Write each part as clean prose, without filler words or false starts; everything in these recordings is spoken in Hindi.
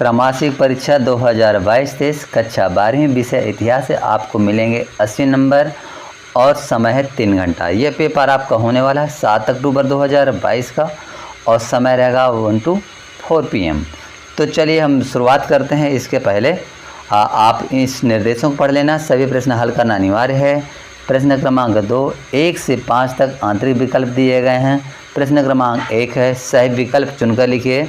त्रैमासिक परीक्षा 2022-23 कक्षा 12वीं विषय इतिहास से आपको मिलेंगे 80 नंबर और समय है 3 घंटा। यह पेपर आपका होने वाला है 7 अक्टूबर 2022 का और समय रहेगा 1 to 4 PM। तो चलिए हम शुरुआत करते हैं। इसके पहले आप इस निर्देशों को पढ़ लेना। सभी प्रश्न हल करना अनिवार्य है। प्रश्न क्रमांक 2 1 से 5 तक आंतरिक विकल्प दिए गए हैं। प्रश्न क्रमांक 1 है सही विकल्प चुनकर लिखिए।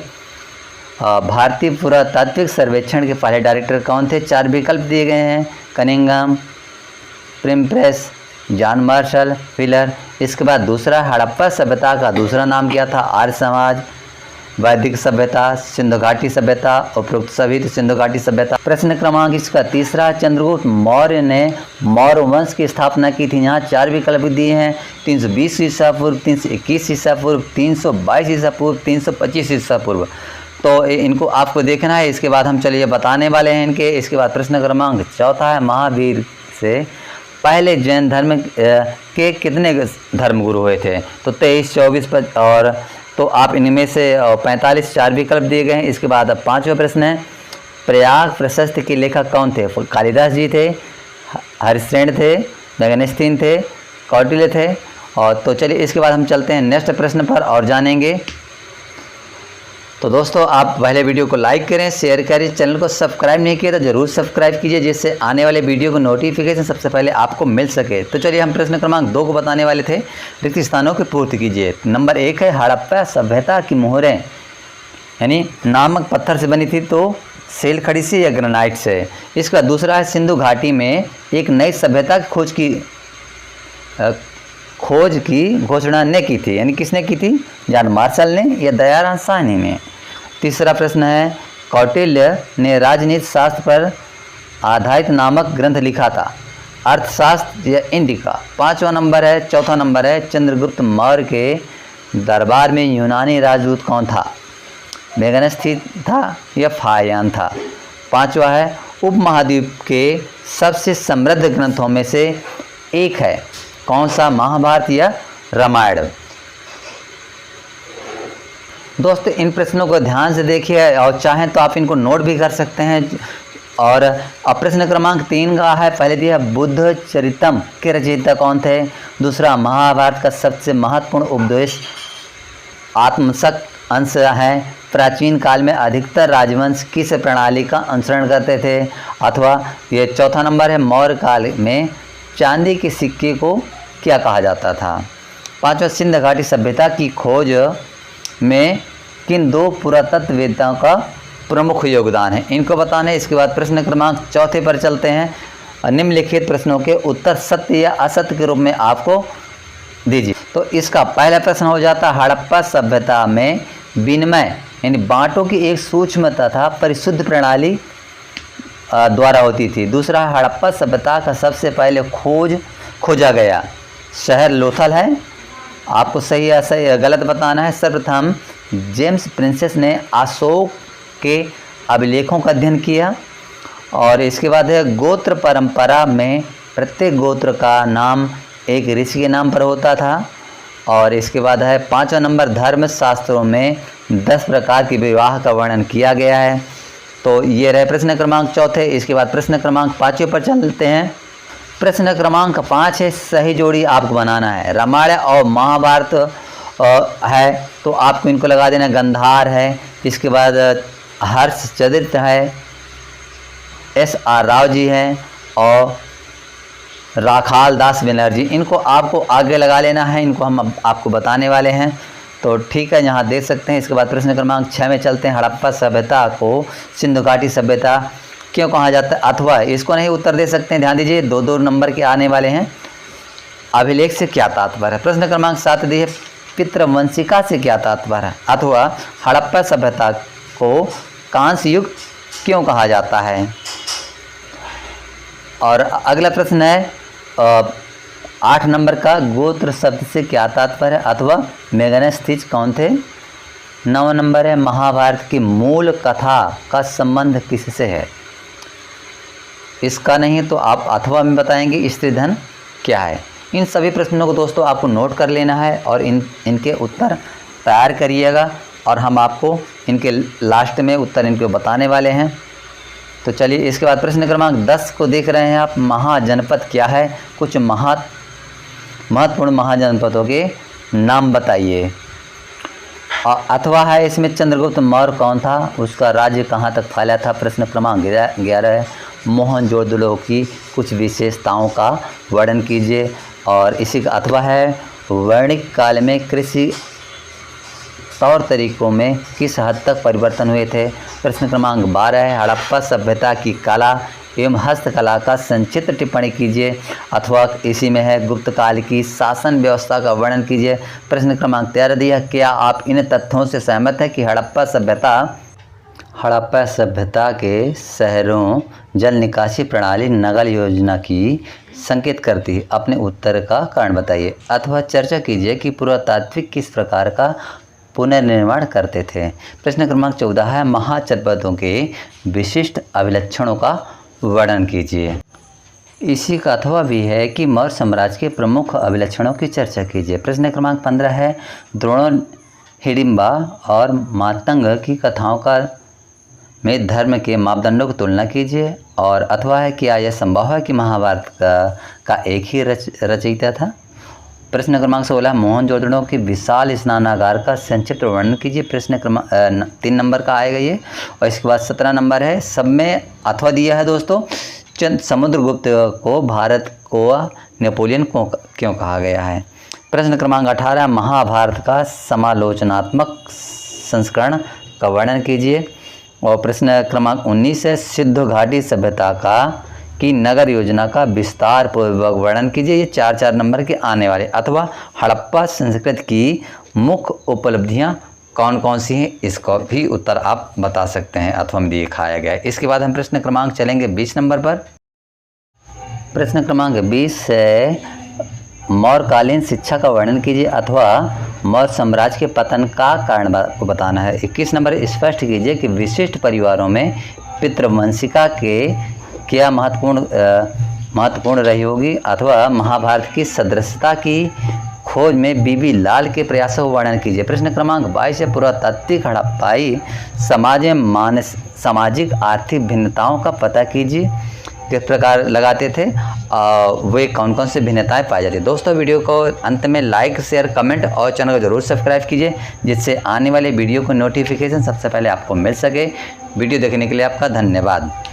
भारतीय पुरातात्विक सर्वेक्षण के पहले डायरेक्टर कौन थे? 4 विकल्प दिए गए हैं, कनिंघम, प्रिम्प्रेस, जॉन मार्शल, व्हीलर। इसके बाद दूसरा, हड़प्पा सभ्यता का दूसरा नाम क्या था? आर्य समाज, वैदिक सभ्यता, सिंधु घाटी सभ्यता, उपरोक्त सभी तो सिंधु घाटी सभ्यता। प्रश्न क्रमांक इसका तीसरा, चंद्रगुप्त मौर्य ने मौर्य वंश की स्थापना की थी। यहाँ 4 विकल्प दिए हैं, 320 ईसा पूर्व, 321 ईसा पूर्व, 322 ईसा पूर्व, 325 ईसा पूर्व। तो इनको आपको देखना है। इसके बाद हम चलिए बताने वाले हैं इनके। इसके बाद प्रश्न क्रमांक चौथा है महावीर से पहले जैन धर्म के कितने धर्मगुरु हुए थे? तो 23, 24 और तो आप इनमें से 45 4 विकल्प दिए गए हैं। इसके बाद अब 5वां प्रश्न है प्रयाग प्रशस्ति के लेखक कौन थे? कालिदास जी थे, हरिश्चंद्र थे, मेगनेस्तीन थे, कौटिल्य थे। और तो चलिए इसके बाद हम चलते हैं नेक्स्ट प्रश्न पर और जानेंगे। तो दोस्तों आप पहले वीडियो को लाइक करें, शेयर करें, चैनल को सब्सक्राइब नहीं किया तो ज़रूर सब्सक्राइब कीजिए, जिससे आने वाले वीडियो को नोटिफिकेशन सबसे पहले आपको मिल सके। तो चलिए हम प्रश्न क्रमांक 2 को बताने वाले थे। रिक्त स्थानों की पूर्ति कीजिए। नंबर 1 है हड़प्पा सभ्यता की मोहरें यानी नामक पत्थर से बनी थी, तो सेल खड़ी से या ग्रेनाइट से। इसका दूसरा है सिंधु घाटी में एक नई सभ्यता की खोज की घोषणा ने की थी, यानी किसने की थी? जॉन मार्शल ने या दयाराम साहनी ने। तीसरा प्रश्न है कौटिल्य ने राजनीति शास्त्र पर आधारित नामक ग्रंथ लिखा था, अर्थशास्त्र या इंडिका। 5वां नंबर है, चौथा नंबर है चंद्रगुप्त मौर्य के दरबार में यूनानी राजदूत कौन था? मेगनेस्तीन था या फायान था। 5वां है उपमहाद्वीप के सबसे समृद्ध ग्रंथों में से एक है, कौन सा? महाभारत या रामायण। दोस्तों इन प्रश्नों को ध्यान से देखिए और चाहें तो आप इनको नोट भी कर सकते हैं। और अब प्रश्न क्रमांक 3 का है, पहले दिया बुद्ध चरितम के रचयिता कौन थे? दूसरा, महाभारत का सबसे महत्वपूर्ण उपदेश आत्मसक अंश है। प्राचीन काल में अधिकतर राजवंश किस प्रणाली का अनुसरण करते थे? अथवा ये चौथा नंबर है मौर्य काल में चांदी के सिक्के को क्या कहा जाता था? 5वां, सिंधु घाटी सभ्यता की खोज में किन 2 पुरातत्ववेत्ताओं का प्रमुख योगदान है? इनको बताना है। इसके बाद प्रश्न क्रमांक 4 पर चलते हैं। निम्नलिखित प्रश्नों के उत्तर सत्य या असत्य के रूप में आपको दीजिए। तो इसका पहला प्रश्न हो जाता है हड़प्पा सभ्यता में विनिमय यानी बांटों की एक सूक्ष्म तथा परिशुद्ध प्रणाली द्वारा होती थी। दूसरा, हड़प्पा सभ्यता का सबसे पहले खोजा गया शहर लोथल है। आपको सही या सही गलत बताना है। सर्वप्रथम जेम्स प्रिंसेस ने अशोक के अभिलेखों का अध्ययन किया। और इसके बाद है गोत्र परंपरा में प्रत्येक गोत्र का नाम एक ऋषि के नाम पर होता था। और इसके बाद है 5वां नंबर, धर्म शास्त्रों में 10 प्रकार के विवाह का वर्णन किया गया है। तो ये रहे प्रश्न क्रमांक 4। इसके बाद प्रश्न क्रमांक 5 पर चलते हैं। प्रश्न क्रमांक 5 है सही जोड़ी आपको बनाना है। रामायण और महाभारत है तो आपको इनको लगा देना। गंधार है, इसके बाद हर्षचरित है, SR राव जी हैं और राखाल दास बनर्जी। इनको आपको आगे लगा लेना है, इनको हम आपको बताने वाले हैं। तो ठीक है, यहाँ देख सकते हैं। इसके बाद प्रश्न क्रमांक 6 में चलते हैं। हड़प्पा सभ्यता को सिंधु घाटी सभ्यता क्यों कहा जाता है? अथवा इसको नहीं उत्तर दे सकते हैं। ध्यान दीजिए 2-2 नंबर के आने वाले हैं। अभिलेख से क्या तात्पर्य है? प्रश्न क्रमांक 7 दिए पितृवंशिका से क्या तात्पर्य है? अथवा हड़प्पा सभ्यता को कांस्य युग क्यों कहा जाता है? और अगला प्रश्न है 8 नंबर का गोत्र शब्द से क्या तात्पर्य है? अथवा मेगनेस्तीन कौन थे? 9 नंबर है महाभारत की मूल कथा का संबंध किससे है? इसका नहीं तो आप अथवा में बताएंगे स्त्रीधन क्या है। इन सभी प्रश्नों को दोस्तों आपको नोट कर लेना है और इनके उत्तर तैयार करिएगा और हम आपको इनके लास्ट में उत्तर इनको बताने वाले हैं। तो चलिए इसके बाद प्रश्न क्रमांक 10 को देख रहे हैं आप। महाजनपद क्या है? कुछ महत्वपूर्ण महाजनपदों के नाम बताइए। अथवा है इसमें चंद्रगुप्त मौर्य कौन था, उसका राज्य कहाँ तक फैला था। प्रश्न क्रमांक 11 है मोहनजोदड़ो की कुछ विशेषताओं का वर्णन कीजिए। और इसी का अथवा है वैदिक काल में कृषि तौर तरीकों में किस हद तक परिवर्तन हुए थे। प्रश्न क्रमांक 12 है हड़प्पा सभ्यता की कला एवं हस्तकला का संक्षिप्त टिप्पणी कीजिए। अथवा इसी में है गुप्त काल की शासन व्यवस्था का वर्णन कीजिए। प्रश्न क्रमांक 13 दिया क्या आप इन तथ्यों से सहमत हैं कि हड़प्पा सभ्यता के शहरों जल निकासी प्रणाली नगर योजना की संकेत करती है। अपने उत्तर का कारण बताइए। अथवा चर्चा कीजिए कि पुरातात्विक किस प्रकार का पुनर्निर्माण करते थे। प्रश्न क्रमांक 14 है महाजनपदों के विशिष्ट अभिलक्षणों का वर्णन कीजिए। इसी का अथवा भी है कि मौर्य साम्राज्य के प्रमुख अभिलक्षणों की चर्चा कीजिए। प्रश्न क्रमांक 15 है द्रोण हिडिंबा और मातंग की कथाओं में धर्म के मापदंडों की तुलना कीजिए। और अथवा है क्या यह संभव है कि महाभारत का एक ही रचयिता था। प्रश्न क्रमांक 16 मोहनजोदड़ो के विशाल स्नानागार का संक्षिप्त वर्णन कीजिए। प्रश्न क्रमांक 3 नंबर का आएगा ये। और इसके बाद 17 नंबर है सब में अथवा दिया है दोस्तों। समुद्रगुप्त को भारत को नेपोलियन को क्यों कहा गया है। प्रश्न क्रमांक 18 महाभारत का समालोचनात्मक संस्करण का वर्णन कीजिए। और प्रश्न क्रमांक 19 है सिंधु घाटी सभ्यता की नगर योजना का विस्तार पूर्वक वर्णन कीजिए। ये 4 नंबर के आने वाले। अथवा हड़प्पा संस्कृति की मुख्य उपलब्धियां कौन कौन सी हैं, इसका भी उत्तर आप बता सकते हैं। अथवा में दिखाया गया है। इसके बाद हम प्रश्न क्रमांक चलेंगे 20 नंबर पर। प्रश्न क्रमांक 20 है मौर्यकालीन शिक्षा का वर्णन कीजिए। अथवा मौर्य साम्राज्य के पतन का कारण को बताना है। 21 नंबर स्पष्ट कीजिए कि विशिष्ट परिवारों में पितृवंशिका के क्या महत्वपूर्ण रही होगी। अथवा महाभारत की सदस्यता की खोज में बीबी लाल के प्रयासों का वर्णन कीजिए। प्रश्न क्रमांक 22 है पुरातात्विक हड़प्पाई समाज में सामाजिक आर्थिक भिन्नताओं का पता कीजिए। किस प्रकार लगाते थे, वे कौन कौन से भिन्नताएं पाई जाती है। दोस्तों वीडियो को अंत में लाइक शेयर कमेंट और चैनल को जरूर सब्सक्राइब कीजिए, जिससे आने वाले वीडियो को नोटिफिकेशन सबसे पहले आपको मिल सके। वीडियो देखने के लिए आपका धन्यवाद।